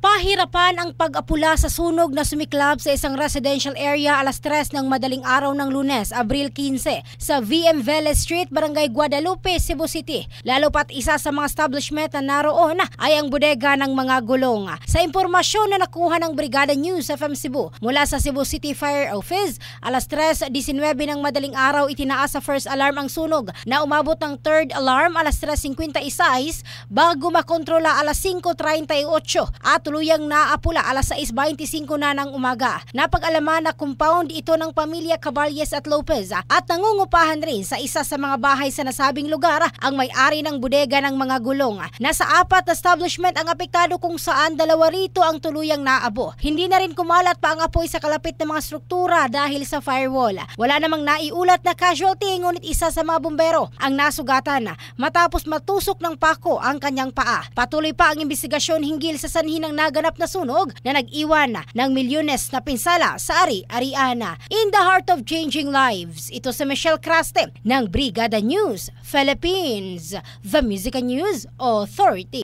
Pahirapan ang pag-apula sa sunog na sumiklab sa isang residential area alas 3 ng madaling araw ng Lunes, Abril 15 sa VM Vélez Street, Barangay Guadalupe, Cebu City. Lalo pat isa sa mga establishment na naroon ay ang bodega ng mga gulong. Sa impormasyon na nakuha ng Brigada News FM Cebu mula sa Cebu City Fire Office, alas 3:19 ng madaling araw itinaas sa first alarm ang sunog na umabot ng third alarm alas 3:56 bago makontrola alas 5:38 at tuluyang naapula alas 6:25 na ng umaga. Napag-alaman na compound ito ng pamilya Caballes at Lopez at nangungupahan rin sa isa sa mga bahay sa nasabing lugar ang may-ari ng bodega ng mga gulong. Nasa 4 na establishment ang apektado kung saan 2 rito ang tuluyang naabo. Hindi na rin kumalat pa ang apoy sa kalapit na mga struktura dahil sa firewall. Wala namang naiulat na casualty, ngunit isa sa mga bumbero ang nasugatan matapos matusok ng pako ang kanyang paa. Patuloy pa ang investigasyon hinggil sa sanhi ng naganap na sunog na nag-iwan ng milyones na pinsala sa ari-arian. In the heart of changing lives, ito si Michelle Craste ng Brigada News Philippines, the Music News Authority.